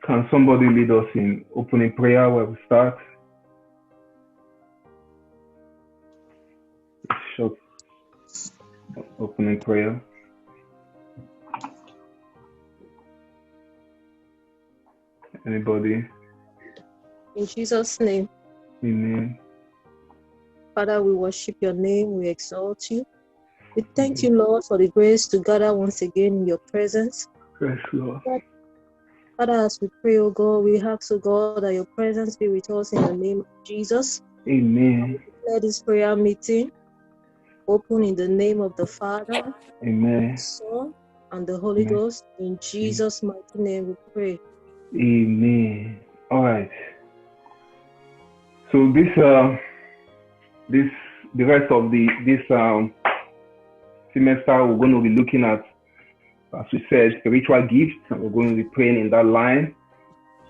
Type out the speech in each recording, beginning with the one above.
Can somebody lead us in opening prayer where we start? Short opening prayer. Anybody? In Jesus' name. Amen. Father, we worship your name, we exalt you. We thank you, Lord, for the grace to gather once again in your presence. Yes, Lord. Father, as we pray, O God, we ask, O God, that your presence be with us in the name of Jesus. Amen. Let this prayer meeting open in the name of the Father, Amen. the Son, and the Holy Amen. Ghost. In Jesus' mighty name we pray. Amen. All right. So the rest of this semester, we're going to be looking at, as we said, spiritual gifts, and we're going to be praying in that line.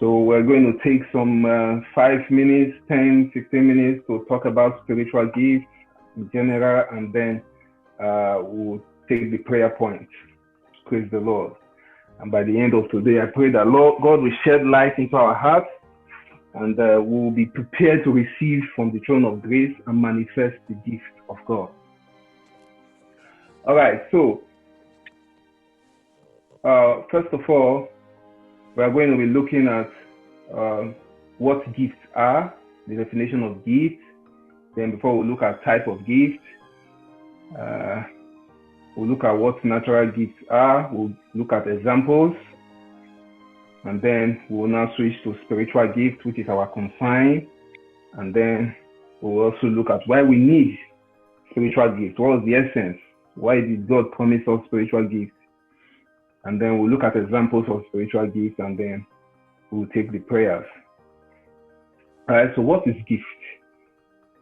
So we're going to take some 5 minutes, 10, 15 minutes to talk about spiritual gifts in general, and then we'll take the prayer points. Praise the Lord. And by the end of today, I pray that Lord God will shed light into our hearts, and we'll be prepared to receive from the throne of grace and manifest the gift of God. All right, so first of all, we are going to be looking at what gifts are, the definition of gifts. Then before we look at type of gift, we'll look at what natural gifts are. We'll look at examples. And then we'll now switch to spiritual gifts, which is our concern. And then we'll also look at why we need spiritual gifts. What was the essence? Why did God promise us spiritual gifts? And then we'll look at examples of spiritual gifts, and then we'll take the prayers. All right, so what is gift?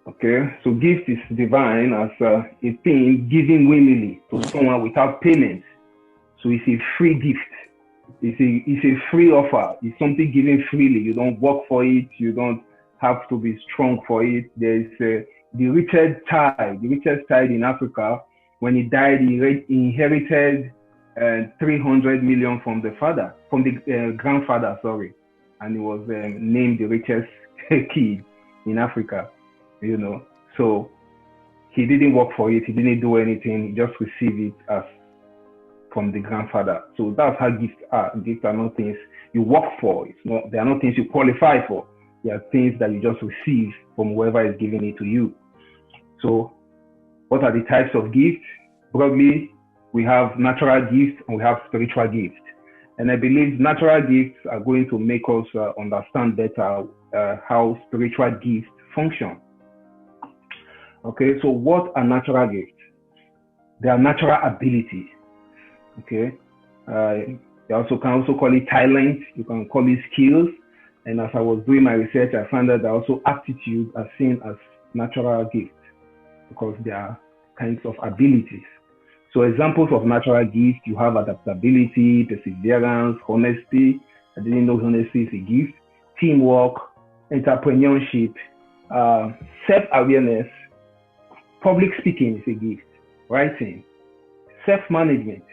Okay, so gift is divine as a thing given willingly to someone without payment. So it's a free gift. It's a free offer. It's something given freely. You don't work for it. You don't have to be strong for it. There's the richest child in Africa. When he died, he inherited 300 million from the grandfather, and he was named the richest kid in Africa. You know, so he didn't work for it. He didn't do anything. He just received it as from the grandfather. So that's how gifts are. Gifts are not things you work for. They are not things you qualify for. They are things that you just receive from whoever is giving it to you. So what are the types of gifts? Broadly, we have natural gifts and we have spiritual gifts. And I believe natural gifts are going to make us understand better how spiritual gifts function. Okay, so what are natural gifts? They are natural abilities. Okay, you also can call it talent. You can call it skills. And as I was doing my research, I found that also aptitude are seen as natural gifts because they are kinds of abilities. So examples of natural gifts, you have adaptability, perseverance, honesty. I didn't know honesty is a gift. Teamwork, entrepreneurship, self-awareness, public speaking is a gift. Writing, self-management,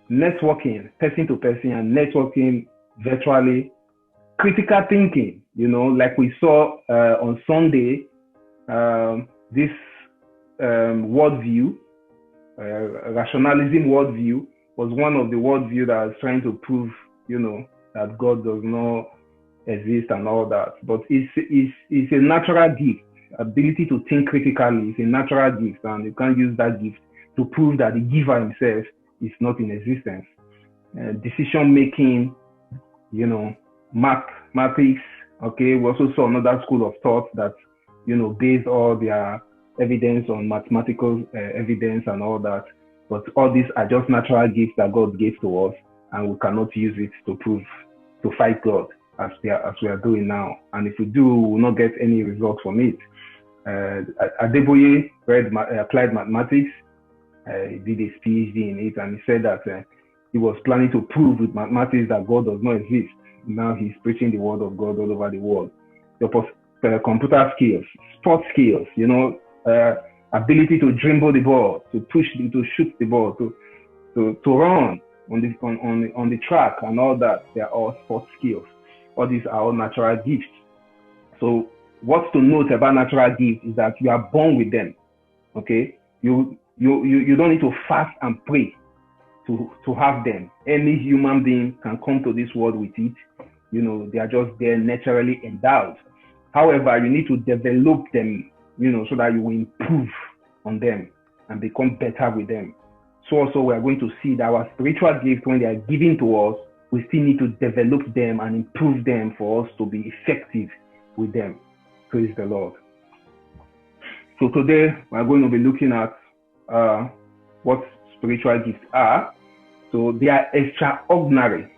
networking, person to person, and networking virtually, critical thinking, like we saw on Sunday, this worldview, rationalism worldview was one of the worldview that was trying to prove, that God does not exist and all that. But it's a natural gift. Ability to think critically is a natural gift, and you can't use that gift to prove that the giver himself is not in existence. Decision making, mathematics. Okay, we also saw another school of thought that, based all their evidence on mathematical evidence and all that. But all these are just natural gifts that God gave to us, and we cannot use it to fight God as we are doing now. And if we do, we will not get any results from it. Adeboye read applied mathematics. He did his PhD in it, and he said that he was planning to prove with mathematics that God does not exist. Now he's preaching the word of God all over the world. Your computer skills, sports skills, ability to dribble the ball, to shoot the ball, to run on the track and all that. They are all sports skills. All these are all natural gifts. So what's to note about natural gifts is that you are born with them. Okay, you don't need to fast and pray to have them. Any human being can come to this world with it. They are just there naturally endowed. However, you need to develop them, so that you will improve on them and become better with them. So also we are going to see that our spiritual gifts, when they are given to us, we still need to develop them and improve them for us to be effective with them. Praise the Lord. So today we are going to be looking at what spiritual gifts are. So they are extraordinary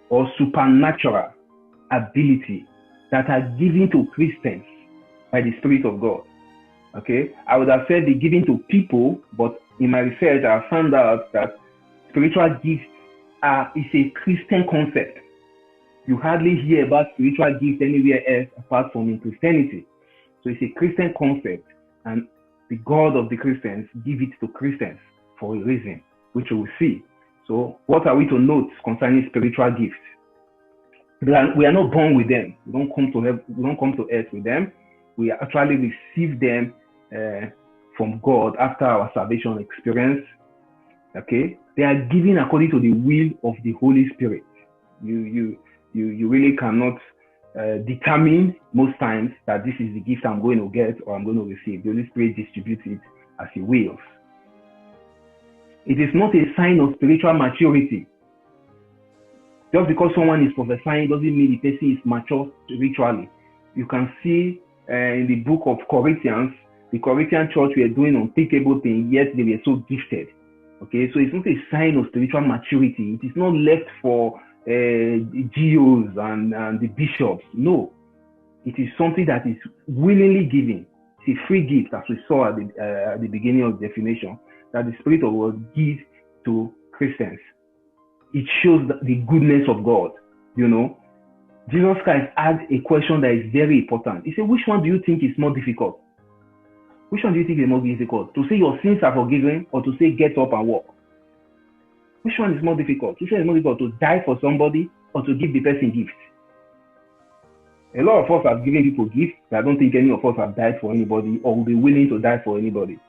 or supernatural ability that are given to Christians by the Spirit of God. Okay, I would have said they're given to people, but in my research I found out that spiritual gifts is a Christian concept. You hardly hear about spiritual gifts anywhere else apart from in Christianity. So it's a Christian concept, and the God of the Christians give it to Christians for a reason, which we will see. So what are we to note concerning spiritual gifts? We are not born with them. We don't come to earth with them. We actually receive them from God after our salvation experience. Okay, they are given according to the will of the Holy Spirit. You really cannot determine most times that this is the gift I'm going to get or I'm going to receive. The Holy Spirit distributes it as He wills. It is not a sign of spiritual maturity. Just because someone is prophesying doesn't mean the person is mature spiritually. You can see in the book of Corinthians, the Corinthian church were doing unthinkable things, yet they were so gifted. Okay, so it's not a sign of spiritual maturity. It is not left for the GOs and the bishops. No, it is something that is willingly given. It's a free gift, as we saw at the beginning of the definition, that the Spirit of God gives to Christians. It shows the goodness of God. Jesus Christ asked a question that is very important. He said, which one do you think is more difficult? Which one do you think is more difficult? To say your sins are forgiven, or to say get up and walk? Which one is more difficult? To say it's more difficult to die for somebody, or to give the person gifts? A lot of us have given people gifts. I don't think any of us have died for anybody or will be willing to die for anybody.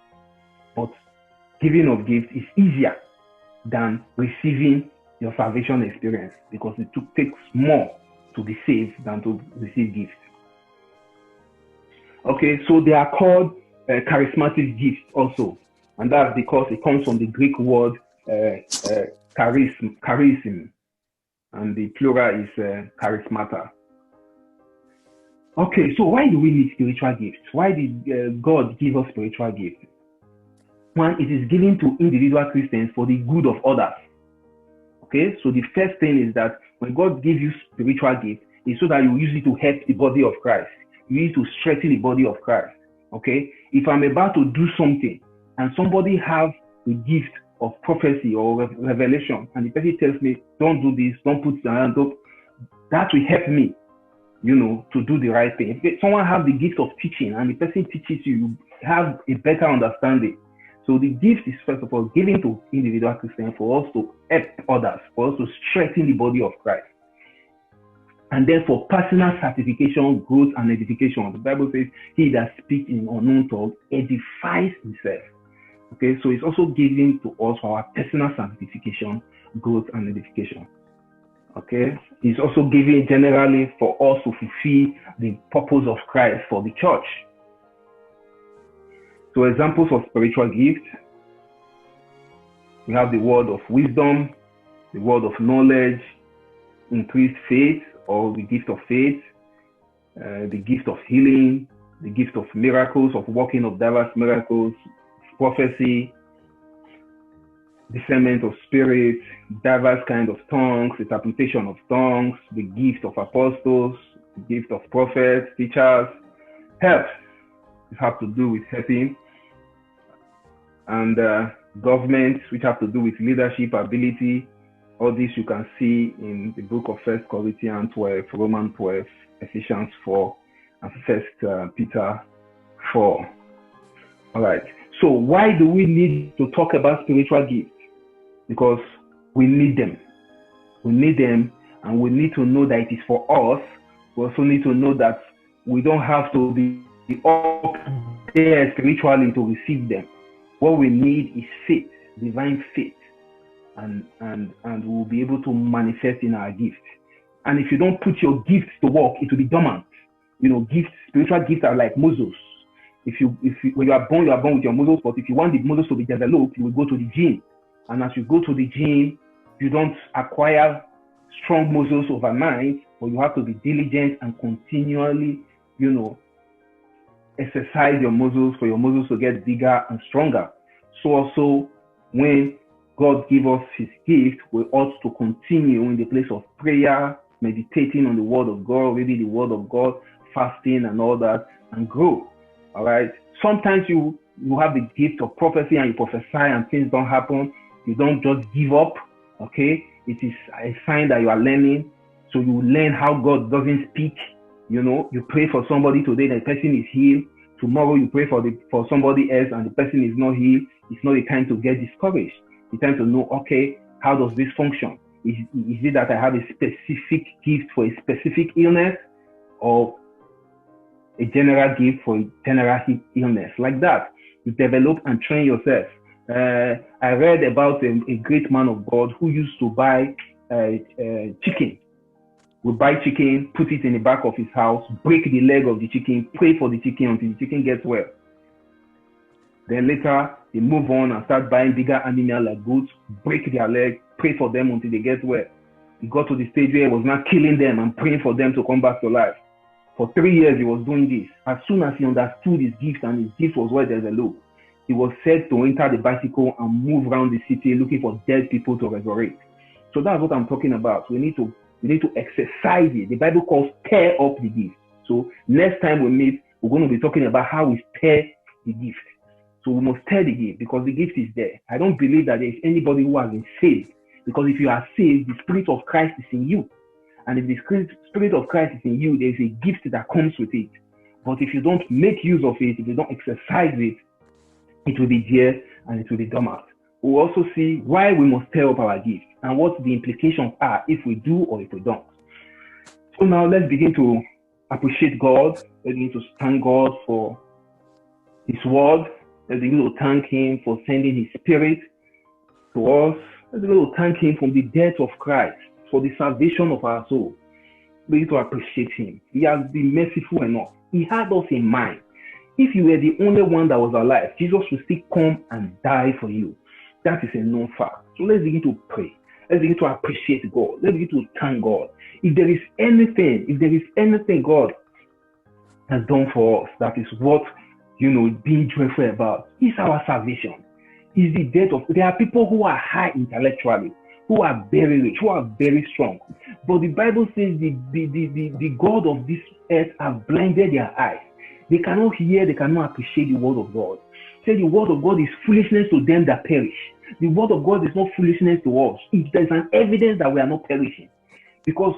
But giving of gifts is easier than receiving your salvation experience, because it takes more to be saved than to receive gifts. Okay, so they are called charismatic gifts also, and that's because it comes from the Greek word charism, and the plural is charismata. Okay, so why do we need spiritual gifts? Why did God give us spiritual gifts? One, it is given to individual Christians for the good of others. Okay, so the first thing is that when God gives you spiritual gifts, it's so that you use it to help the body of Christ. You use it to strengthen the body of Christ. Okay, if I'm about to do something and somebody has the gift of prophecy or revelation, and the person tells me, don't do this, don't put your hand up, that will help me, to do the right thing. If someone has the gift of teaching and the person teaches you, you have a better understanding. So the gift is first of all given to individual Christians for us to help others, for us to strengthen the body of Christ. And then for personal sanctification, growth, and edification. The Bible says, he that speaks in unknown tongue edifies himself. Okay, so it's also given to us for our personal sanctification, growth, and edification. Okay, it's also given generally for us to fulfill the purpose of Christ for the church. So examples of spiritual gifts, we have the word of wisdom, the word of knowledge, increased faith or the gift of faith, the gift of healing, the gift of miracles, of working of diverse miracles, prophecy, discernment of spirits, diverse kind of tongues, interpretation of tongues, the gift of apostles, the gift of prophets, teachers, help. It has to do with helping, and government, which have to do with leadership ability. All this you can see in the book of 1 Corinthians 12, Romans 12, Ephesians 4, and 1 Peter 4. All right. So why do we need to talk about spiritual gifts? Because we need them. We need them, and we need to know that it is for us. We also need to know that we don't have to be up there spiritually to receive them. What we need is faith, divine faith, and we'll be able to manifest in our gifts. And if you don't put your gifts to work, it will be dormant. Gifts, spiritual gifts are like muscles. When you are born with your muscles, but if you want the muscles to be developed, you will go to the gym. And as you go to the gym, you don't acquire strong muscles overnight, but you have to be diligent and continually, exercise your muscles for your muscles to get bigger and stronger. So also, when God gives us his gift, we ought to continue in the place of prayer, meditating on the word of God, reading the word of God, fasting and all that, and grow. All right. Sometimes you have the gift of prophecy and you prophesy and things don't happen. You don't just give up. Okay. It is a sign that you are learning. So you learn how God doesn't speak. You pray for somebody today, the person is healed. Tomorrow you pray for somebody else and the person is not healed. It's not a time to get discouraged. It's time to know, okay, how does this function? Is it that I have a specific gift for a specific illness, or a general gift for a general illness? Like that, you develop and train yourself. I read about a great man of God who used to buy chicken. Would buy chicken, put it in the back of his house, break the leg of the chicken, pray for the chicken until the chicken gets well. Then later, they move on and start buying bigger animals like goats, break their leg, pray for them until they get well. He got to the stage where he was not killing them and praying for them to come back to life. For 3 years, he was doing this. As soon as he understood his gift and his gift was well developed, he was said to enter the bicycle and move around the city looking for dead people to resurrect. So that's what I'm talking about. We need to exercise it. The Bible calls stir up the gift. So next time we meet, we're going to be talking about how we stir the gift. So we must stir the gift because the gift is there. I don't believe that there is anybody who has been saved, because if you are saved, the Spirit of Christ is in you. And if the Spirit of Christ is in you, there is a gift that comes with it. But if you don't make use of it, if you don't exercise it, it will be there and it will be dormant. We'll also see why we must stir up our gift and what the implications are if we do or if we don't. So now let's begin to appreciate God. Let's begin to thank God for his word. Let's begin to thank him for sending his Spirit to us. Let's begin to thank him for the death of Christ, for the salvation of our soul. We need to appreciate him. He has been merciful enough. He had us in mind. If you were the only one that was alive, Jesus will still come and die for you. That is a known fact. So let's begin to pray. Let's begin to appreciate God. Let's begin to thank God. If there is anything God has done for us, that is what, being joyful about, is our salvation. Is the death of, there are people who are high intellectually, who are very rich, who are very strong. But the Bible says the God of this earth has blinded their eyes. They cannot hear, they cannot appreciate the word of God. Say the word of God is foolishness to them that perish. The word of God is not foolishness to us. There's an evidence that we are not perishing. Because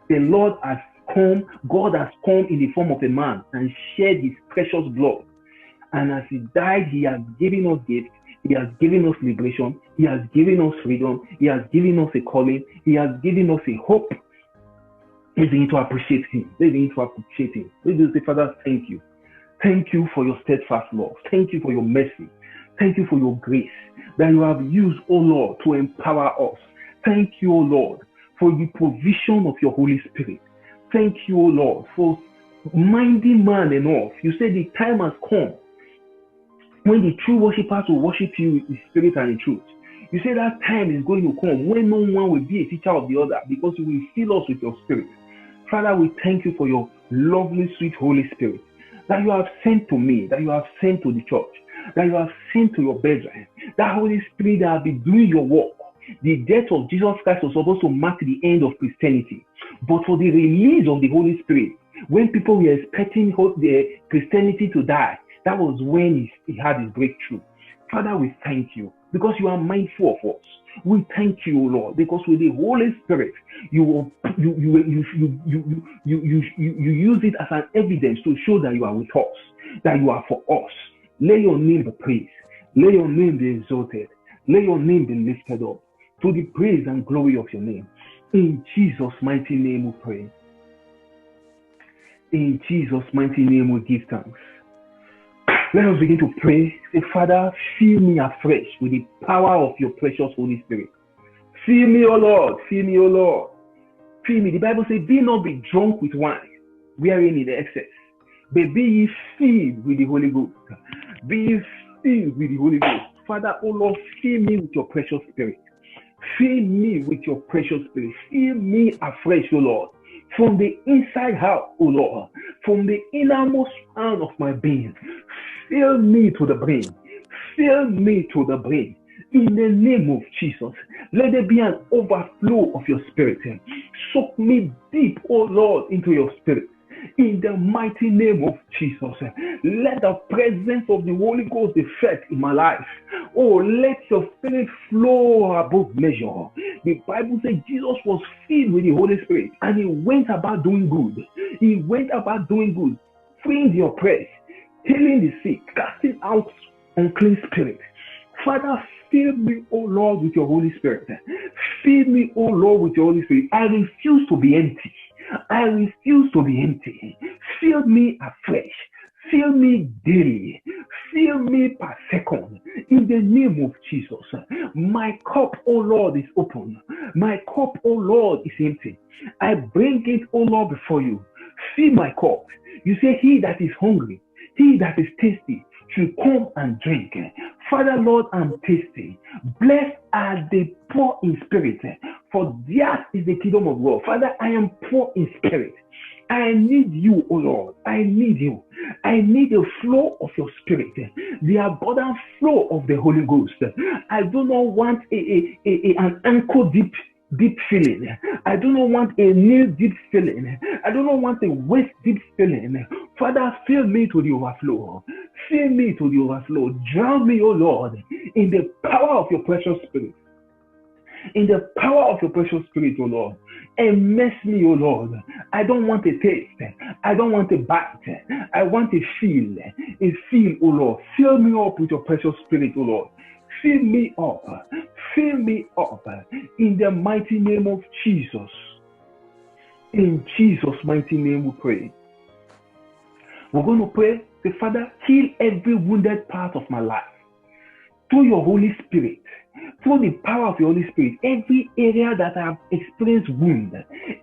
the Lord has come, God has come in the form of a man and shed his precious blood. And as he died, he has given us gifts. He has given us liberation. He has given us freedom. He has given us a calling. He has given us a hope. Let's begin to appreciate him. Let's begin to appreciate him. Let's say, Father, thank you. Thank you for your steadfast love. Thank you for your mercy. Thank you for your grace that you have used, O Lord, to empower us. Thank you, O Lord, for the provision of your Holy Spirit. Thank you, O Lord, for minding man enough. You said the time has come when the true worshippers will worship you with the spirit and the truth. You say that time is going to come when no one will be a teacher of the other, because you will fill us with your spirit. Father, we thank you for your lovely, sweet Holy Spirit that you have sent to me, that you have sent to the church, that you have sent to your brethren. That Holy Spirit that has been doing your work. The death of Jesus Christ was supposed to mark the end of Christianity. But for the release of the Holy Spirit, when people were expecting the Christianity to die, that was when he had his breakthrough. Father, we thank you because you are mindful of us. We thank you, Lord, because with the Holy Spirit, you use it as an evidence to show that you are with us, that you are for us. Let your name be praised. Let your name be exalted. Let your name be lifted up to the praise and glory of your name. In Jesus' mighty name we pray. In Jesus' mighty name we give thanks. Let us begin to pray. Say, Father, fill me afresh with the power of your precious Holy Spirit. Fill me, O Lord. Fill me, O Lord. Fill me. The Bible says, be not be drunk with wine, wherein is the excess, but be ye filled with the Holy Ghost. Be ye filled with the Holy Ghost. Father, O Lord, fill me with your precious Spirit. Fill me with your precious Spirit. Fill me afresh, O Lord. From the inside out, O Lord. From the innermost part of my being. Fill me to the brim. Fill me to the brim. In the name of Jesus, let there be an overflow of your Spirit. Soak me deep, O Lord, into your Spirit. In the mighty name of Jesus, let the presence of the Holy Ghost be felt in my life. Oh, let your Spirit flow above measure. The Bible says Jesus was filled with the Holy Spirit and he went about doing good. He went about doing good, freeing the oppressed, healing the sick, casting out unclean spirits. Father, fill me, O Lord, with your Holy Spirit. Fill me, O Lord, with your Holy Spirit. I refuse to be empty. I refuse to be empty. Fill me afresh. Fill me daily. Fill me per second. In the name of Jesus. My cup, O Lord, is open. My cup, O Lord, is empty. I bring it, O Lord, before you. Fill my cup. You say, he that is hungry, he that is thirsty, should come and drink. Father, Lord, I'm thirsty. Blessed are the poor in spirit, for theirs is the kingdom of God. Father, I am poor in spirit. I need you, O Lord. I need you. I need the flow of your Spirit, the abundant flow of the Holy Ghost. I do not want an ankle deep feeling. I do not want a knee deep feeling. I do not want a waist deep feeling. Father, fill me to the overflow. Fill me to the overflow. Drown me, O Lord, in the power of your precious Spirit. In the power of your precious Spirit, O Lord. Immerse me, O Lord. I don't want a taste. I don't want a bite. I want a feel. A feel, O Lord. Fill me up with your precious Spirit, O Lord. Fill me up. Fill me up. In the mighty name of Jesus. In Jesus' mighty name we pray. We're going to pray. Say, Father, heal every wounded part of my life. Through your Holy Spirit. Through the power of your Holy Spirit, every area that I have experienced wound,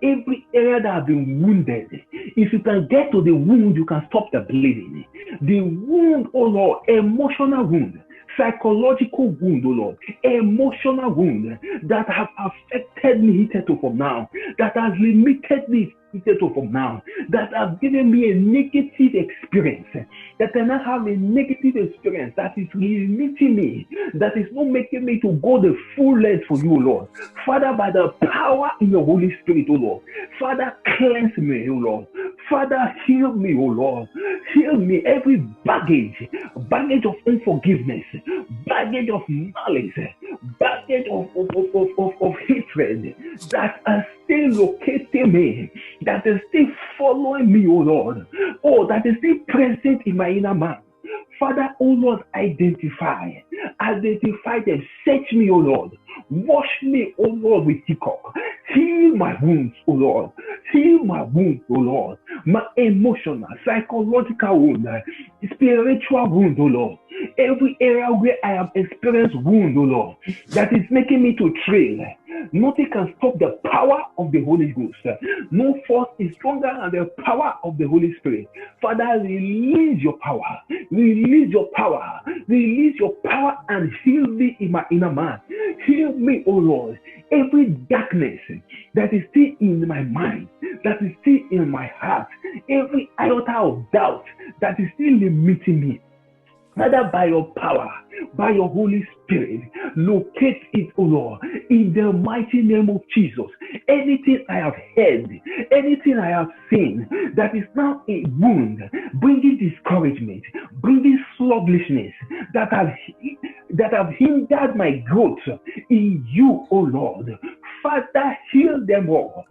every area that I have been wounded, if you can get to the wound, you can stop the bleeding. The wound, oh Lord, emotional wound, psychological wound, oh Lord, emotional wound that have affected me hitherto from now, that has limited me hitherto from now, that have given me a negative experience, that I now have a negative experience that is limiting me, that is not making me to go the full length for you, Lord. Father, by the power in your Holy Spirit, oh Lord, Father, cleanse me, oh Lord. Father, heal me, oh Lord. Heal me every baggage of unforgiveness, baggage of malice, baggage of hatred that are still locating me, that is still following me, oh Lord. Oh, that is still present in my inner man. Father, oh Lord, identify them. Search me, oh Lord. Wash me, oh Lord, with hiccup. Heal my wounds, oh Lord. Heal my wounds, oh Lord. My emotional, psychological wound, spiritual wound, oh Lord. Every area where I have experienced wound, oh Lord, that is making me to trail. Nothing can stop the power of the Holy Ghost. No force is stronger than the power of the Holy Spirit. Father, release your power. Release your power. Release your power and heal me in my inner man. Heal me, oh Lord. Every darkness that is still in my mind, that is still in my heart, every iota of doubt that is still limiting me. Father, by your power, by your Holy Spirit, locate it, O Lord, in the mighty name of Jesus. Anything I have heard, anything I have seen that is now a wound, bringing discouragement, bringing sluggishness, that have hindered my growth in you, O Lord. Father, heal them all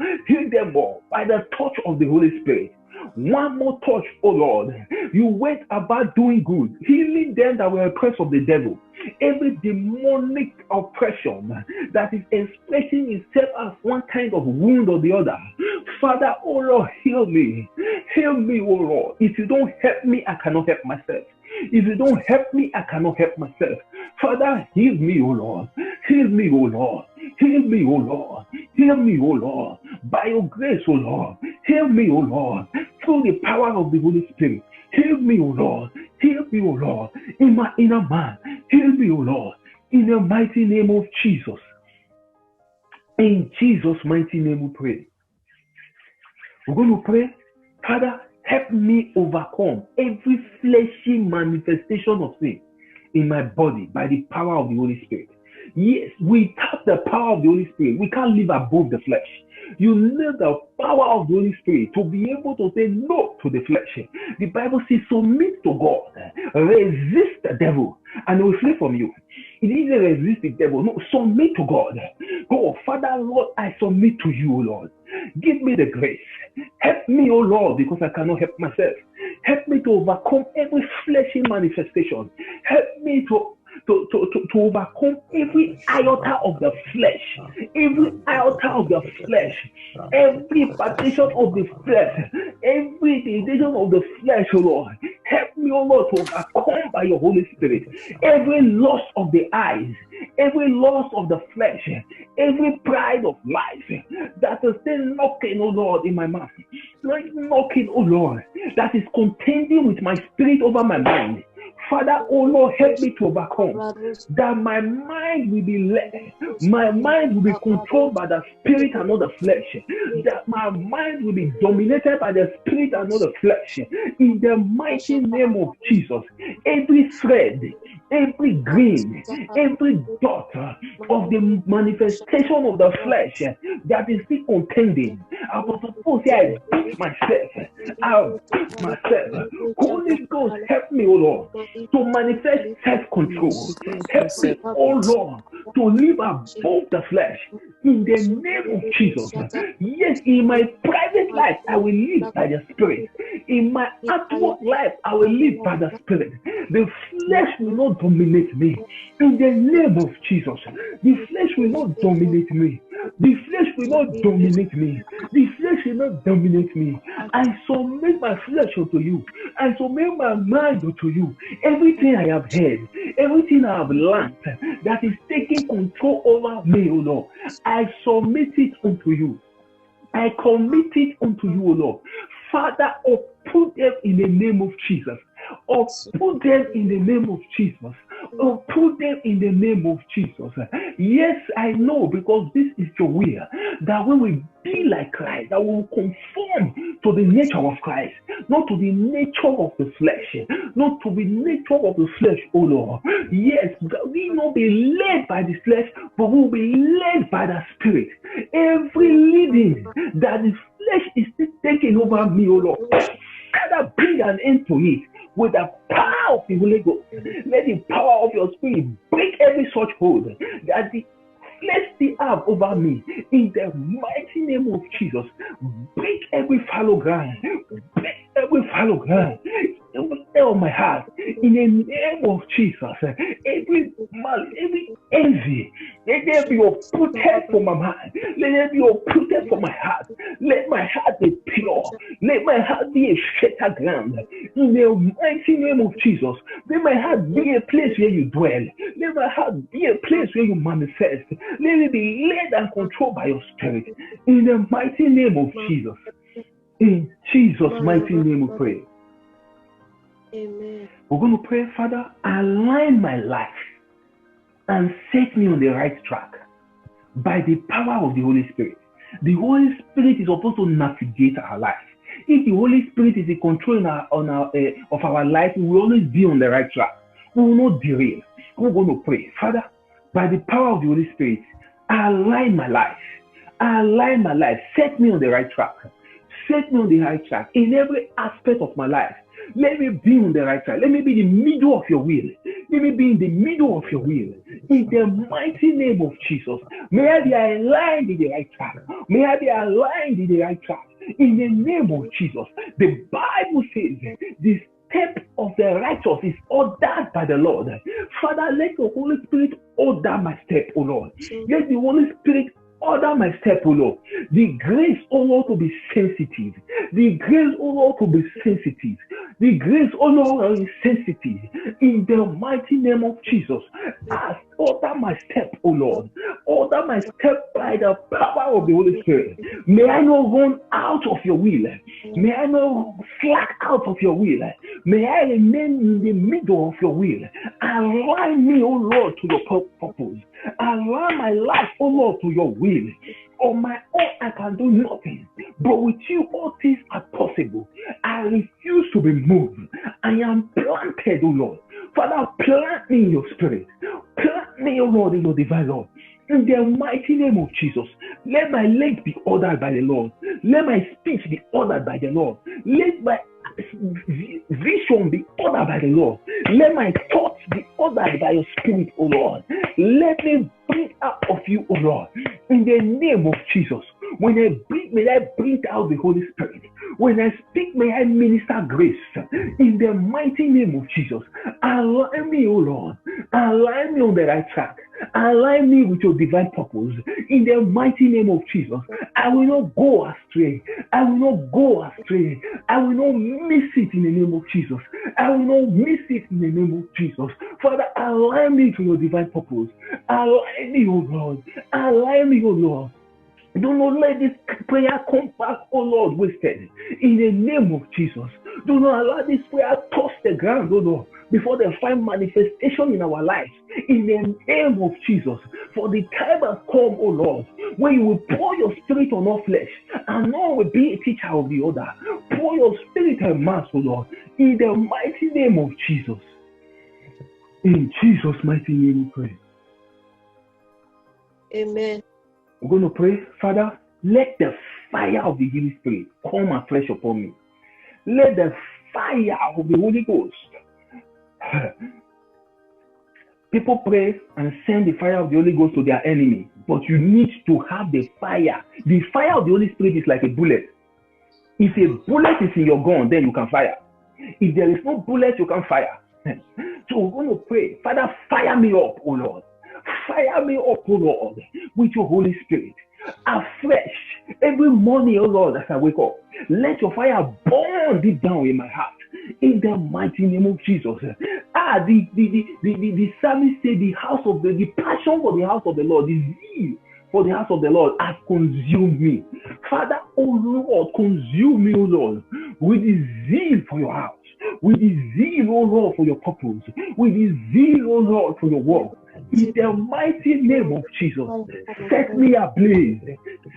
by the touch of the Holy Spirit. One more touch, oh Lord. You went about doing good, healing them that were oppressed of the devil. Every demonic oppression that is expressing itself as one kind of wound or the other. Father, oh Lord, heal me. Heal me, oh Lord. If you don't help me, I cannot help myself. If you don't help me, I cannot help myself. Father, heal me, oh Lord. Heal me, oh Lord. Heal me, oh Lord. Heal me, oh Lord. By your grace, oh Lord. Heal me, oh Lord. Through the power of the Holy Spirit. Heal me, oh Lord. Heal me, oh Lord. In my inner man. Heal me, oh Lord. In the mighty name of Jesus. In Jesus' mighty name we pray. We're going to pray, Father, help me overcome every fleshy manifestation of sin in my body by the power of the Holy Spirit. Yes, without the power of the Holy Spirit, we can't live above the flesh. You need the power of the Holy Spirit to be able to say no to the flesh. The Bible says, submit to God, resist the devil, and he will flee from you. It isn't resist the devil, no, submit to God. Go, Father, Lord, I submit to you, Lord. Give me the grace. Help me, oh Lord, because I cannot help myself. Help me to overcome every fleshy manifestation. Help me to overcome every iota of the flesh, every iota of the flesh, every partition of the flesh, every division of the flesh, oh Lord. Help me, oh Lord, to overcome by your Holy Spirit every loss of the eyes, every loss of the flesh, every pride of life that is still knocking, oh Lord, in my mouth, like knocking, oh Lord, that is contending with my spirit over my mind. Father, oh Lord, help me to overcome, that my mind will be led, my mind will be controlled by the spirit and not the flesh, that my mind will be dominated by the spirit and not the flesh. In the mighty name of Jesus, every thread, every grain, every dot of the manifestation of the flesh that is still contending, I was supposed to say, I beat myself. I beat myself. Holy Ghost, help me, oh Lord, to manifest self-control. Help me, oh Lord, to live above the flesh. In the name of Jesus. Yes, in my private life, I will live by the Spirit. In my outward life, I will live by the Spirit. The flesh will not dominate me. In the name of Jesus, the flesh will not dominate me. The flesh will not dominate me. The flesh will not dominate me. I submit my flesh unto you. I submit my mind unto you. Everything I have heard, everything I have learned that is taking control over me, O Lord, I submit it unto you. I commit it unto you, O Lord. Father, uproot them in the name of Jesus. Uproot them in the name of Jesus. Uproot them in the name of Jesus. Yes, I know, because this is your will, that we will be like Christ, that we will conform to the nature of Christ, not to the nature of the flesh, not to the nature of the flesh, oh Lord. Yes, we will not be led by the flesh, but we will be led by the Spirit. Every leading that the flesh is still taking over me, oh Lord, Father, bring an end to it with the power of the Holy Ghost. Let the power of your Spirit break every such hold that the flesh still have over me. In the mighty name of Jesus, break every fallow ground. Break every fallow ground on my heart. In the name of Jesus, every mal, every envy, let it be uprooted from my mind. Let it be uprooted from my heart. Let my heart be pure. Let my heart be a shattered ground. In the mighty name of Jesus, let my heart be a place where you dwell. Let my heart be a place where you manifest. Let it be led and controlled by your Spirit. In the mighty name of Jesus. In Jesus' mighty name we pray. Amen. We're going to pray, Father, align my life and set me on the right track by the power of the Holy Spirit. The Holy Spirit is supposed to navigate our life. If the Holy Spirit is in control of our life, we will always be on the right track. We will not derail. We're going to pray, Father, by the power of the Holy Spirit, align my life. Align my life. Set me on the right track. Set me on the right track in every aspect of my life. Let me be on the right track. Let me be in the middle of your will. Let me be in the middle of your will. In the mighty name of Jesus, may I be aligned in the right track. May I be aligned in the right track. In the name of Jesus. The Bible says the step of the righteous is ordered by the Lord. Father, let the Holy Spirit order my step, O Lord. Let the Holy Spirit order my step, O Lord. The grace, O Lord, to be sensitive. The grace, O Lord, to be sensitive. The grace, O Lord, is sensitive. In the mighty name of Jesus, I order my step, O Lord. Order my step by the power of the Holy Spirit. May I not run out of your will. May I not slack out of your will. May I remain in the middle of your will. Align me, O Lord, to your purpose. Align my life, O Lord, to your will. On my own, I can do nothing. But with you, all things are possible. I refuse to be moved. I am planted, O Lord. Father, plant me in your spirit. Plant me, O Lord, in your divine love. In the mighty name of Jesus, let my legs be ordered by the Lord. Let my speech be ordered by the Lord. Let my vision be ordered by the Lord. Let my thoughts be ordered by your spirit, O Lord. Let me bring out of you, O Lord. In the name of Jesus. When I breathe, may I bring out the Holy Spirit. When I speak, may I minister grace. In the mighty name of Jesus. Align me, O Lord. Align me on the right track. Align me with your divine purpose. In the mighty name of Jesus. I will not go astray. I will not go astray. I will not miss it in the name of Jesus. I will not miss it in the name of Jesus. Father, align me to your divine purpose. Align me, O Lord. Align me, O Lord. Do not let this prayer come back, oh Lord, wasted. In the name of Jesus. Do not allow this prayer touch the ground, oh Lord, before they find manifestation in our lives. In the name of Jesus. For the time has come, oh Lord, when you will pour your spirit on all flesh, and none will be a teacher of the other. Pour your spirit and mass, oh Lord, in the mighty name of Jesus. In Jesus' mighty name we pray. Amen. We're going to pray, Father, let the fire of the Holy Spirit come afresh upon me. Let the fire of the Holy Ghost. People pray and send the fire of the Holy Ghost to their enemy, but you need to have the fire. The fire of the Holy Spirit is like a bullet. If a bullet is in your gun, then you can fire. If there is no bullet, you can fire. So we're going to pray, Father, fire me up, O Lord. Fire me up, O Lord, with your Holy Spirit. Afresh, every morning, O Lord, as I wake up, let your fire burn deep down in my heart. In the mighty name of Jesus. The psalmist said the passion for the house of the Lord, the zeal for the house of the Lord has consumed me. Father, O Lord, consume me, O Lord, with the zeal for your house, with the zeal, O Lord, for your purpose, with the zeal, O Lord, for your work. In the mighty name of Jesus, set me ablaze.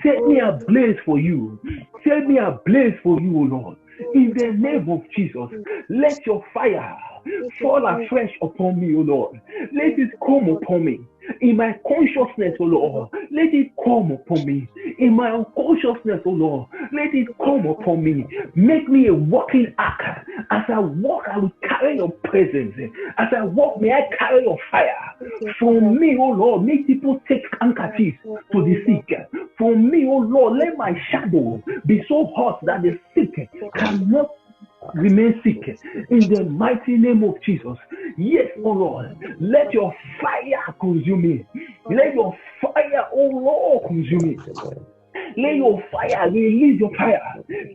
Set me ablaze for you. Set me ablaze for you, O Lord. In the name of Jesus, let your fire fall afresh upon me, O Lord. Let it come upon me. In my consciousness, O Lord, let it come upon me. In my unconsciousness, O Lord, let it come upon me. Make me a walking ark. As I walk, I will carry your presence. As I walk, may I carry your fire. From me, O Lord, make people take handkerchiefs to the sick. From me, O Lord, let my shadow be so hot that the sick cannot remain sick. In the mighty name of Jesus. Yes, O Lord, let your fire consume me. Let your fire, O Lord, consume me. Let your fire, release your fire.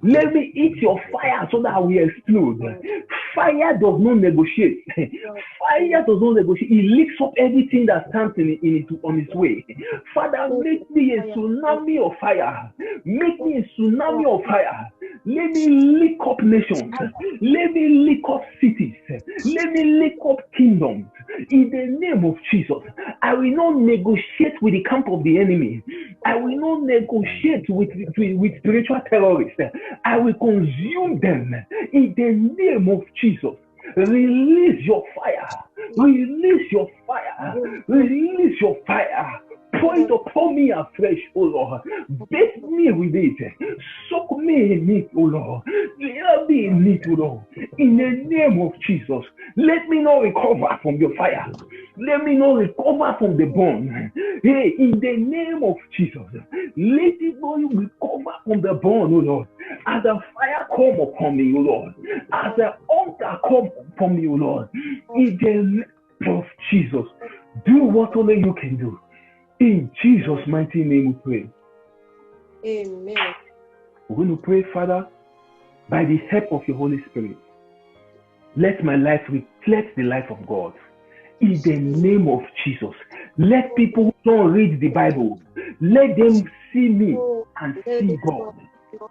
Let me eat your fire so that we explode. Fire does not negotiate. Fire does not negotiate. It licks up everything that stands on its way. Father, make me a tsunami of fire. Make me a tsunami of fire. Let me lick up nations. Let me lick up cities. Let me lick up kingdoms. In the name of Jesus, I will not negotiate with the camp of the enemy. I will not negotiate with spiritual terrorists. I will consume them. In the name of Jesus, release your fire. Release your fire. Release your fire. Pour it upon me afresh, O Lord. Bathe me with it. Soak me in it, O Lord. Let me in it, O Lord. In the name of Jesus, let me not recover from your fire. Let me not recover from the burn. Hey, in the name of Jesus, let it not recover from the burn, O Lord. As the fire come upon me, O Lord. As the altar come upon me, O Lord. In the name of Jesus. Do what only you can do. In Jesus' mighty name we pray. Amen. We're going to pray, Father, by the help of your Holy Spirit. Let my life reflect the life of God. In the name of Jesus. Let people who don't read the Bible, let them see me and see God.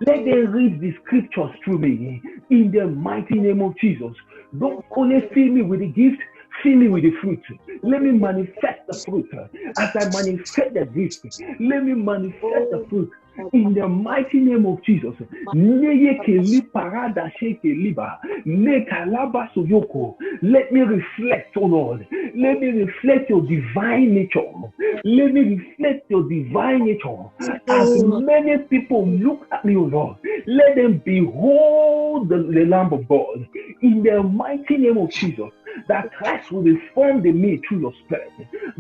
Let them read the scriptures through me. In the mighty name of Jesus. Don't only fill me with the gift, fill me with the fruit. Let me manifest the fruit. As I manifest the gift, let me manifest the fruit. In the mighty name of Jesus. Let me reflect, oh Lord. Let me reflect your divine nature. Let me reflect your divine nature. As many people look at me, oh Lord, let them behold the Lamb of God. In the mighty name of Jesus, that Christ will be formed in me through your Spirit.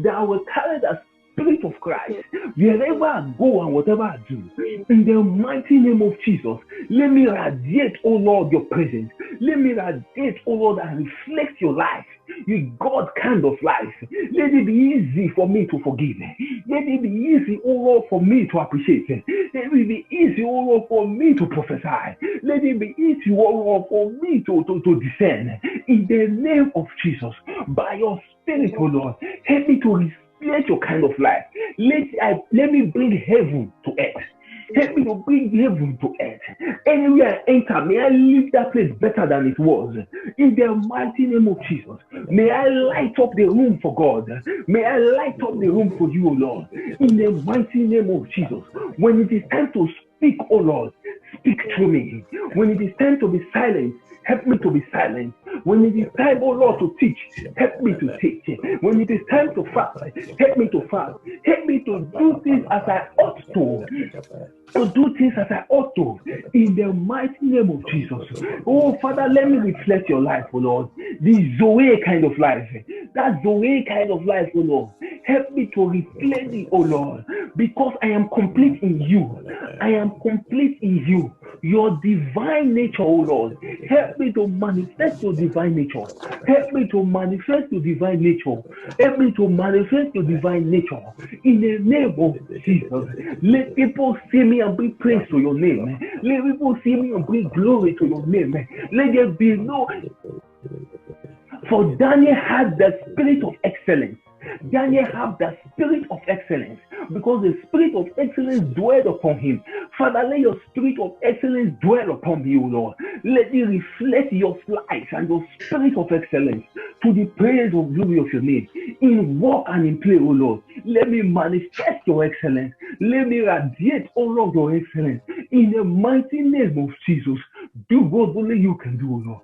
That I will carry the Spirit of Christ wherever I go and whatever I do. In the mighty name of Jesus, let me radiate, oh Lord, your presence. Let me radiate, oh Lord, and reflect your life, your God kind of life. Let it be easy for me to forgive. Let it be easy, oh Lord, for me to appreciate. Let it be easy, oh Lord, for me to prophesy. Let it be easy, oh Lord, for me to discern. In the name of Jesus, by your Spirit, oh Lord, help me to reflect your kind of life. Let me bring heaven to earth. Help me to bring heaven to earth. Anywhere I enter, may I leave that place better than it was. In the mighty name of Jesus, may I light up the room for God. May I light up the room for you, O Lord. In the mighty name of Jesus, when it is time to speak, O Lord, speak through me. When it is time to be silent, help me to be silent. When it is time, oh Lord, to teach, help me to teach. When it is time to fast, help me to fast. Help me to do things as I ought to. To do things as I ought to. In the mighty name of Jesus. Oh, Father, let me reflect your life, oh Lord. The Zoe kind of life. That Zoe kind of life, oh Lord. Help me to reflect it, oh Lord. Because I am complete in you. I am complete in you. Your divine nature, oh Lord. Help me to manifest your divine nature. Help me to manifest your divine nature. Help me to manifest your divine nature. In the name of Jesus. Let people see me and bring praise to your name. Let people see me and bring glory to your name. Let there be no... For Daniel had the spirit of excellence. Daniel had the spirit of excellence because the spirit of excellence dwelled upon him. Father, let your spirit of excellence dwell upon me, O Lord. Let me reflect your life and your spirit of excellence to the praise of glory of your name in work and in play, O Lord. Let me manifest your excellence. Let me radiate, O Lord, your excellence in the mighty name of Jesus. Do what only you can do, O Lord.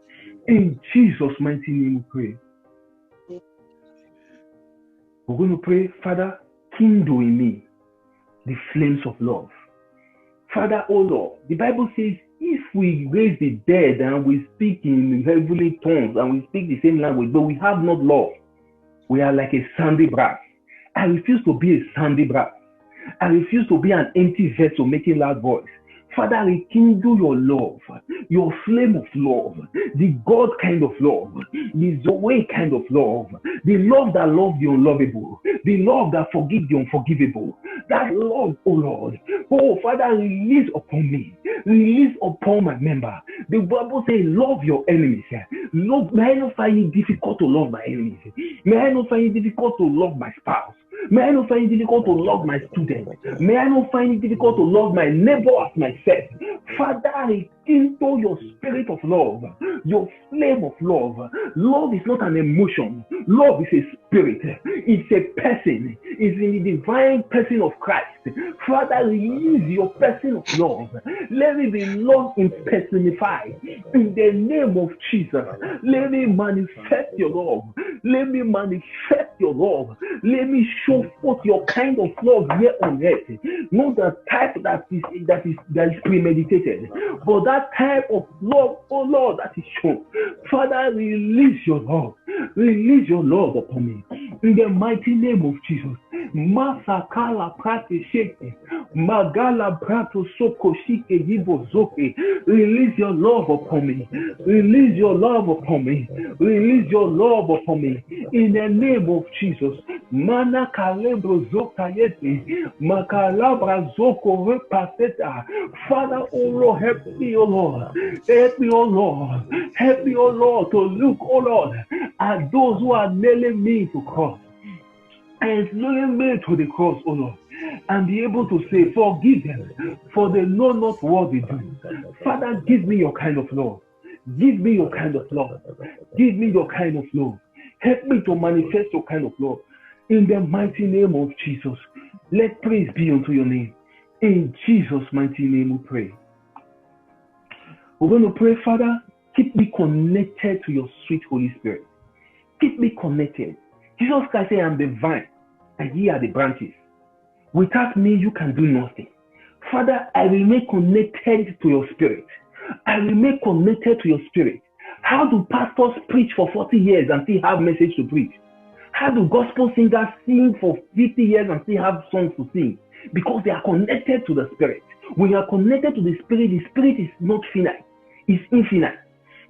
In Jesus' mighty name we pray. We're going to pray, Father, kindle in me the flames of love. Father, oh Lord, the Bible says, if we raise the dead and we speak in heavenly tongues and we speak the same language, but we have not love, we are like a sandy brass. I refuse to be a sandy brass. I refuse to be an empty vessel making loud voice. Father, rekindle your love, your flame of love, the God kind of love, the Zoe kind of love, the love that loves the unlovable, the love that forgives the unforgivable. That love, oh Lord, oh Father, release upon me, release upon my member. The Bible says, love your enemies. Love, may I not find it difficult to love my enemies. May I not find it difficult to love my spouse. May I not find it difficult to love my students. May I not find it difficult to love my neighbor as myself. Father, rekindle your spirit of love, your flame of love. Love is not an emotion. Love is a spirit. It's a person. It's in the divine person of Christ. Father, release your person of love. Let it be love personified. In the name of Jesus, let me manifest your love. Let me manifest your love. Let me show forth your kind of love here on earth. Not the type that is premeditated, but that type of love, oh Lord, that is shown. Father, release your love. Release your love upon me. In the mighty name of Jesus, Masakala prati shake. Magala brato soko shike gibo zoke. Release your love upon me. Release your love upon me. Release your love upon me. In the name of Jesus. Mana kalebro zoka yeti. Makalabra zoko repaseta. Father, oh Lord, help me, oh Lord. Help me, oh Lord. Help me, oh Lord, to look, oh Lord, at those who are nailing me to cross. And nailing me to the cross, oh Lord. And be able to say, forgive them, for they know not what they do. Father, give me your kind of love. Give me your kind of love. Give me your kind of love. Help me to manifest your kind of love. In the mighty name of Jesus, let praise be unto your name. In Jesus' mighty name we pray. We're going to pray, Father, keep me connected to your sweet Holy Spirit. Keep me connected. Jesus Christ said, I am the vine, and ye are the branches. Without me, you can do nothing. Father, I remain connected to your spirit. I remain connected to your spirit. How do pastors preach for 40 years and still have message to preach? How do gospel singers sing for 50 years and still have songs to sing? Because they are connected to the spirit. When you are connected to the spirit is not finite. It's infinite.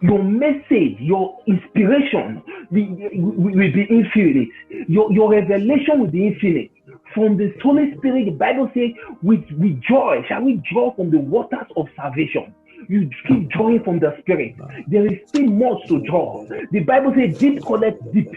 Your message, your inspiration will be infinite. Your revelation will be infinite. From the Holy Spirit, the Bible says, with joy, shall we draw from the waters of salvation. You keep drawing from the Spirit. There is still much to draw. The Bible says, deep collect deep.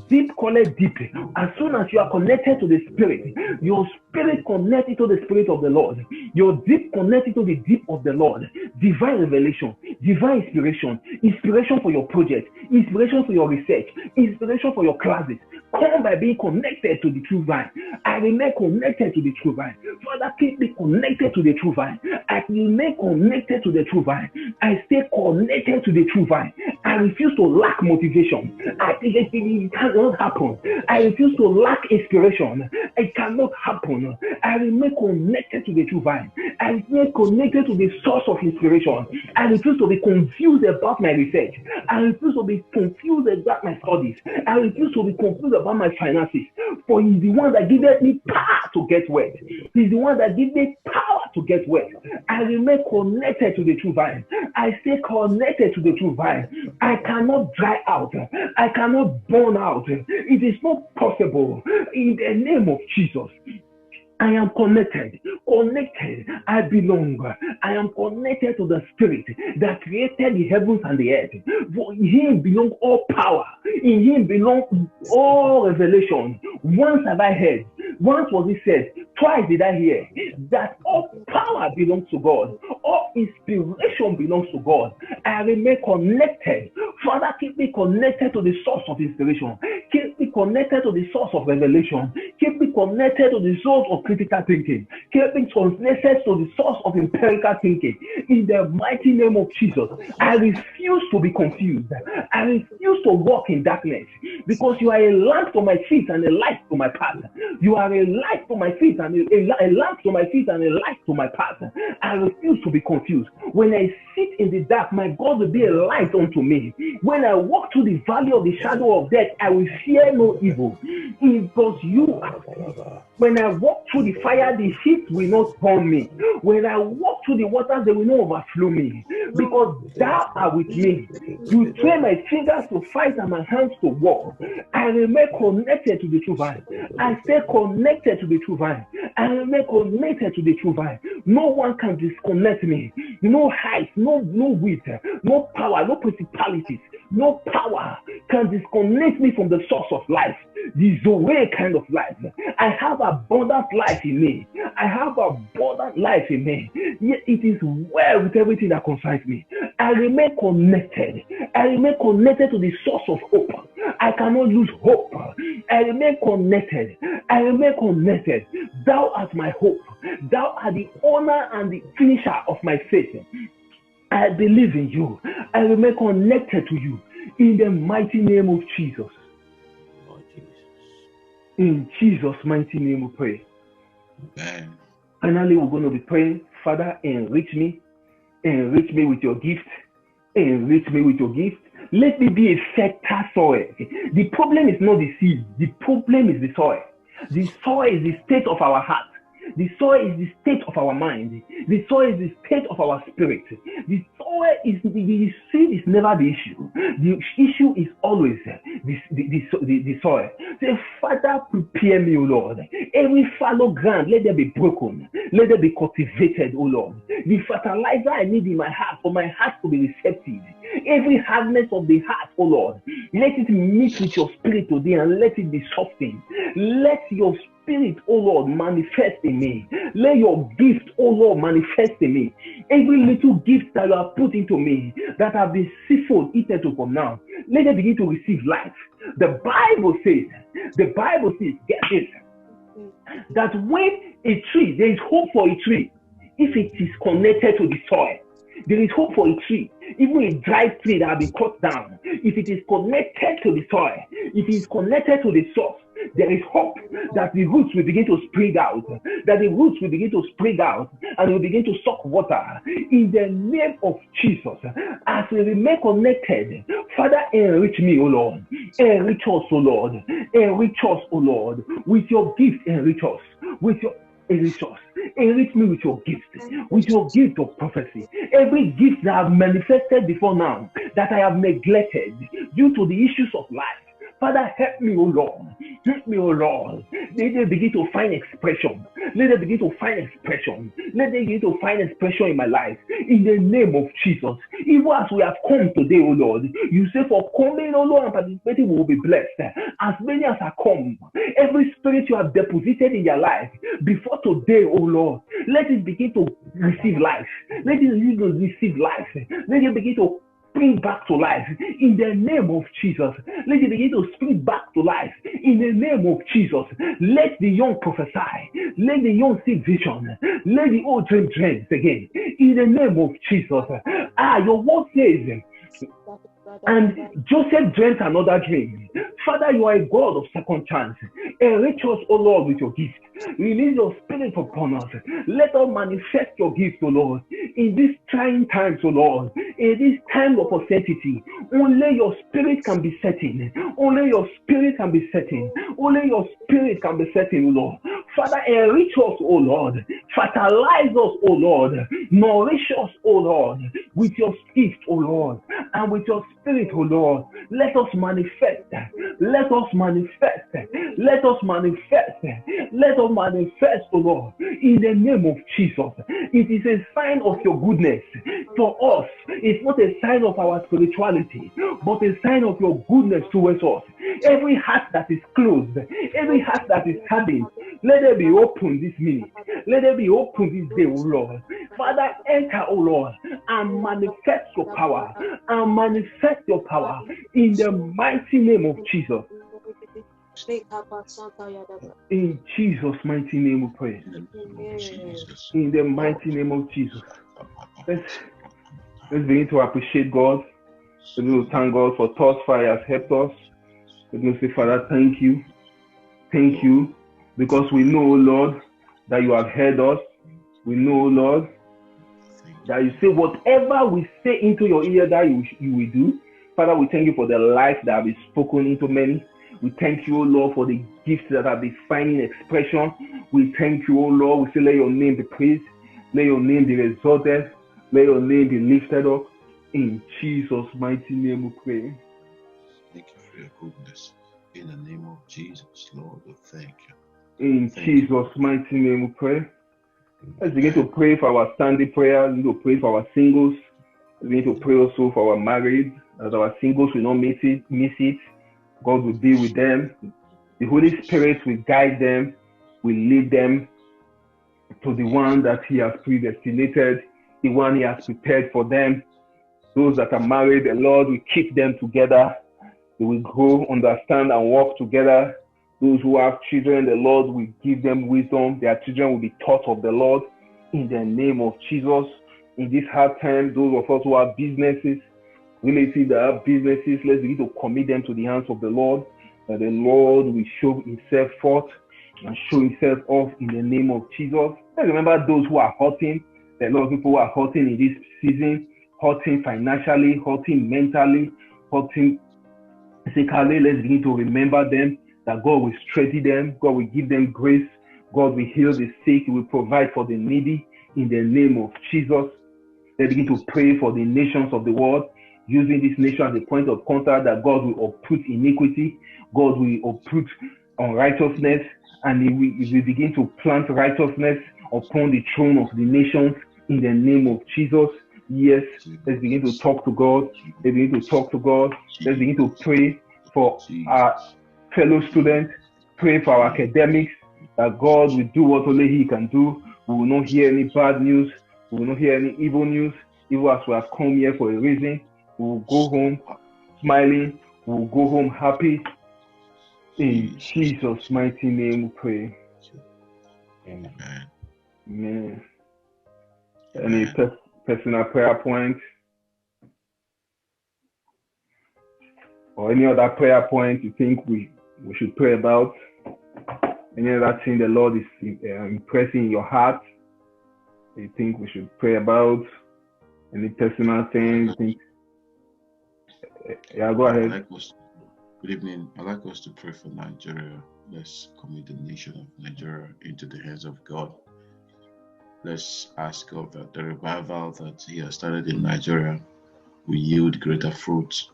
Deep collect deep. As soon as you are connected to the Spirit, your spirit connected to the Spirit of the Lord. Your deep connected to the deep of the Lord. Divine revelation, divine inspiration, inspiration for your project, inspiration for your research, inspiration for your classes. Come by being connected to the true vine. I remain connected to the true vine. Father, keep me connected to the true vine. I remain connected to the true vine. I stay connected to the true vine. I refuse to lack motivation. It cannot happen. I refuse to lack inspiration. It cannot happen. I remain connected to the true vine. I remain connected to the source of inspiration. I refuse to be confused about my research. I refuse to be confused about my studies. I refuse to be confused about my finances. For he's the one that gives me power to get wealth. He's the one that gives me power to get wealth. I remain connected to the true vine. I stay connected to the true vine. I cannot dry out. I cannot burn out. It is not possible. In the name of Jesus, I am connected. I belong. I am connected to the Spirit that created the heavens and the earth. For in Him belong all power. In Him belong all revelation. Once have I heard. Once was it said. Twice did I hear that all power belongs to God. All inspiration belongs to God. I remain connected. Father, keep me connected to the source of inspiration. Keep me connected to the source of revelation. Keep me connected to the source of critical thinking. Keep me connected to the source of empirical thinking. In the mighty name of Jesus, I refuse to be confused. I refuse to walk in darkness, because you are a lamp to my feet and a light to my path. You are a light to my feet and a lamp to my feet and a light to my path. I refuse to be confused. When I sit in the dark, my God will be a light unto me. When I walk through the valley of the shadow of death, I will fear no evil, because you are with me. When I walk through the fire, the heat will not burn me. When I walk through the waters, they will not overflow me, because thou art with me. You train my fingers to fight and my hands to war. I remain connected to the true vine. I stay connected to the true vine. I remain connected to the true vine. No one can disconnect me. No height, no width, no power, no principalities, no power can disconnect me from the source of life. The Zoe kind of life. I have abundant life in me. I have abundant life in me. Yet it is well with everything that concerns me. I remain connected. I remain connected to the source of hope. I cannot lose hope. I remain connected. I remain connected. Thou art my hope. Thou art the owner and the finisher of my faith. I believe in you. I remain connected to you. In the mighty name of Jesus. In Jesus' mighty name we pray. Amen. Finally, we're going to be praying, Father, enrich me with your gift. Enrich me with your gift. Let me be a fertile soil. The problem is not the seed. The problem is the soil. The soil is the state of our heart. The soil is the state of our mind. The soil is the state of our spirit. The soil is the seed is never the issue. The issue is always the soil. Say, Father, prepare me, O Lord. Every fallow ground, let there be broken. Let there be cultivated, O Lord. The fertilizer I need in my heart for my heart to be receptive. Every hardness of the heart, O Lord, let it meet with your spirit today and let it be softened. Let your spirit, O Lord, manifest in me. Let your gift, O Lord, manifest in me. Every little gift that you have put into me that have been seafood eaten to from now, let it begin to receive life. The Bible says, get this, that when a tree, there is hope for a tree if it is connected to the soil. There is hope for a tree, even a dry tree that has been cut down. If it is connected to the soil, if it is connected to the source, there is hope that the roots will begin to spring out, and will begin to suck water. In the name of Jesus, as we remain connected, Father, enrich me, O Lord. Enrich us, O Lord. Enrich us, O Lord. With your gift, enrich us. Enrich me with your gift of prophecy. Every gift that I have manifested before now, that I have neglected due to the issues of life, Father, help me, O Lord. Help me, O Lord. Let them begin to find expression. Let them begin to find expression. Let them begin to find expression in my life. In the name of Jesus. Even as we have come today, O Lord, you say for coming, O Lord, and participating, we will be blessed. As many as are come, every spirit you have deposited in their life, before today, O Lord, let it begin to receive life. Let it begin to receive life. Let it begin to spring back to life in the name of Jesus. Let it begin to spring back to life in the name of Jesus. Let the young prophesy. Let the young see vision. Let the old dream dreams again in the name of Jesus. Your word says, and Joseph dreamt another dream. Father, you are a God of second chance. Enrich us, O Lord, with your gift. Release your spirit upon us. Let us manifest your gift, O Lord, in these trying times, O Lord, in this time of uncertainty. Only your spirit can be setting. Only your spirit can be setting. Only your spirit can be setting, O Lord. Father, enrich us, O Lord. Fertilize us, O Lord. Nourish us, O Lord, with your gift, O Lord, and with your spirit, O Lord. Let us manifest. Let us manifest. Let us manifest. Let us manifest, O Lord, in the name of Jesus. It is a sign of your goodness for us. It's not a sign of our spirituality, but a sign of your goodness towards us. Every heart that is closed, every heart that is hardened, let it be open this minute. Let it be open this day, O Lord. Father, enter, O Lord, and manifest your power. And manifest your power in the mighty name of Jesus. In Jesus' mighty name we pray. In the mighty name of Jesus. Let's begin to appreciate God. Let's begin to thank God for thus far He has helped us. We're going to say, Father, thank you. Thank you. Because we know, Lord, that you have heard us. We know, Lord, that you say whatever we say into your ear that you will do. Father, we thank you for the life that have been spoken into many. We thank you, O Lord, for the gifts that have been finding expression. We thank you, O Lord. We say, let your name be praised. Let your name be exalted. Let your name be lifted up. In Jesus' mighty name we pray. Thank you for your goodness. In the name of Jesus, Lord, we thank you. In Jesus' mighty name we pray. Let's begin to pray for our standing prayers. We need to pray for our singles. We need to pray also for our married, that our singles will not miss it. God will be with them. The Holy Spirit will guide them, will lead them to the one that He has predestinated, the one He has prepared for them. Those that are married, the Lord will keep them together. They will grow, understand, and work together. Those who have children, the Lord will give them wisdom. Their children will be taught of the Lord in the name of Jesus. In this hard time, those of us who have businesses, relatives that have businesses, let's begin to commit them to the hands of the Lord. That the Lord will show Himself forth and show Himself off in the name of Jesus. Let's remember those who are hurting. There are a lot of people who are hurting in this season, hurting financially, hurting mentally, hurting physically. Let's begin to remember them that God will strengthen them, God will give them grace, God will heal the sick, He will provide for the needy in the name of Jesus. Let's begin to pray for the nations of the world, using this nation as a point of contact, that God will uproot iniquity, God will uproot unrighteousness, and He will begin to plant righteousness upon the throne of the nations in the name of Jesus. Yes, let's begin to talk to God. Let's begin to talk to God. Let's begin to pray for our fellow students, pray for our academics, that God will do what only He can do. We will not hear any bad news. We will not hear any evil news. Even as we have come here for a reason, we will go home smiling. We will go home happy. In Jesus' mighty name we pray. Amen. Amen. Any personal prayer point? Or any other prayer point you think we should pray about? Any other thing the Lord is impressing in your heart you think we should pray about? Any personal thing you think? Yeah, go ahead. Good evening. I'd like us to pray for Nigeria. Let's commit the nation of Nigeria into the hands of God. Let's ask God that the revival that He has started in Nigeria will yield greater fruits,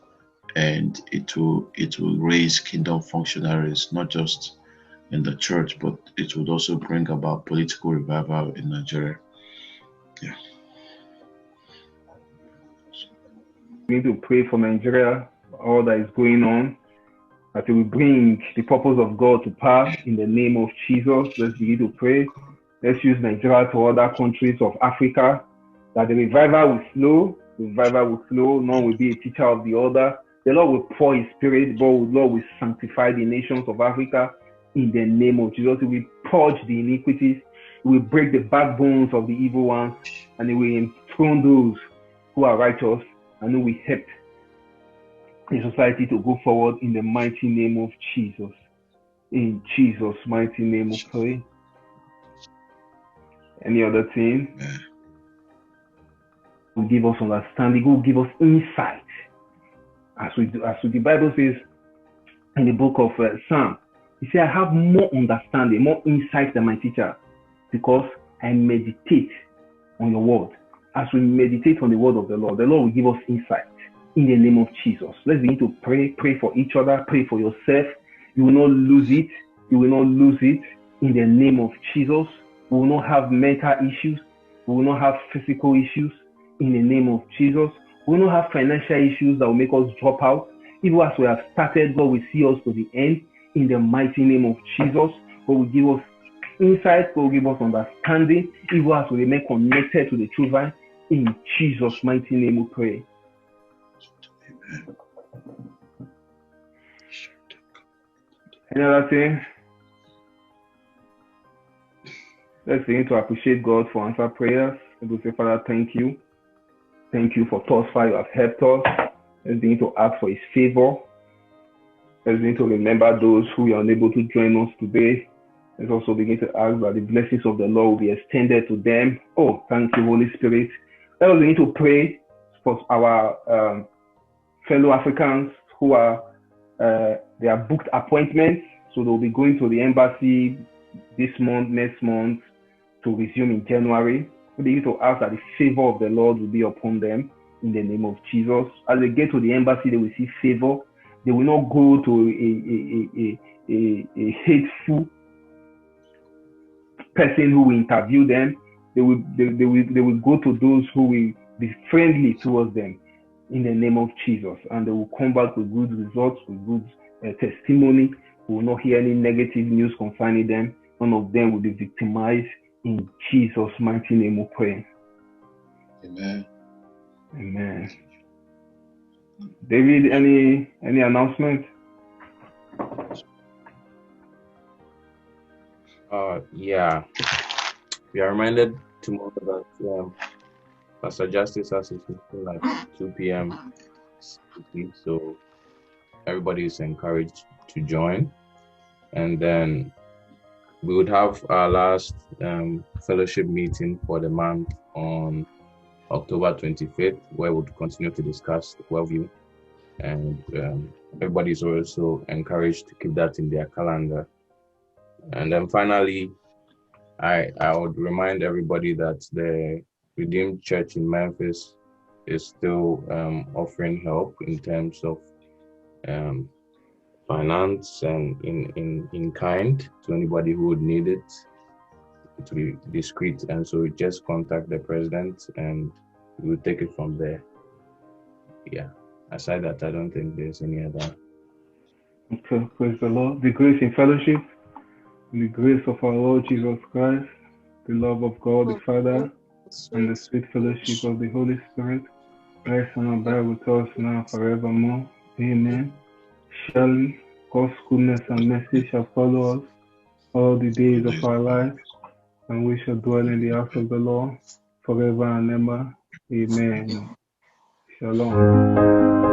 and it will raise kingdom functionaries, not just in the church, but it would also bring about political revival in Nigeria. Yeah. We need to pray for Nigeria, all that is going on, that it will bring the purpose of God to pass in the name of Jesus. Let's begin to pray. Let's use Nigeria to other countries of Africa, that the revival will flow, none will be a teacher of the other. The Lord will pour His Spirit, but the Lord will sanctify the nations of Africa in the name of Jesus. He will purge the iniquities, He will break the backbones of the evil ones, and He will enthrone those who are righteous and who will help the society to go forward in the mighty name of Jesus. In Jesus' mighty name we pray. Any other thing? Will give us understanding, will give us insight. As the Bible says in the book of Psalm, He said, I have more understanding, more insight than my teacher, because I meditate on your word. As we meditate on the word of the Lord will give us insight in the name of Jesus. Let's begin to pray for each other, pray for yourself. You will not lose it. You will not lose it in the name of Jesus. We will not have mental issues. We will not have physical issues in the name of Jesus. We will not have financial issues that will make us drop out. Even as we have started, God will see us to the end in the mighty name of Jesus. God will give us insight, God will give us understanding, even as we remain connected to the true vine. In Jesus' mighty name we pray. Amen. Any other thing? Let's begin to appreciate God for answer prayers. And we'll say, Father, thank you. Thank you for thus far you have helped us. Let's begin to ask for His favor. Let's begin to remember those who are unable to join us today. Let's also begin to ask that the blessings of the Lord will be extended to them. Oh, thank you, Holy Spirit. Let us begin to pray for our fellow Africans who are they are booked appointments, so they'll be going to the embassy this month, next month, to resume in January. We begin to ask that the favor of the Lord will be upon them in the name of Jesus. As they get to the embassy, they will see favor. They will not go to a hateful person who will interview them. They will go to those who will be friendly towards them in the name of Jesus, and they will come back with good results, with good testimony. We will not hear any negative news concerning them. None of them will be victimized. In Jesus' mighty name we pray. Amen. Amen. David, any announcement? Yeah. We are reminded tomorrow that Pastor Justice has his meeting at 2 p.m. So everybody is encouraged to join. And then we would have our last fellowship meeting for the month on October 25th, where we would continue to discuss the worldview and everybody's also encouraged to keep that in their calendar. And then finally, I would remind everybody that the Redeemed Church in Memphis is still offering help in terms of finance and in kind to anybody who would need it, to be discreet. And so just contact the president and we'll take it from there. Yeah. Aside that, I don't think there's any other. Okay, praise the Lord. The grace in fellowship, the grace of our Lord Jesus Christ, the love of God the Father, and the sweet fellowship of the Holy Spirit rest and abide with us now forevermore. Amen. Surely God's goodness and mercy shall follow us all the days of our life, and we shall dwell in the house of the Lord forever and ever. Amen. Shalom.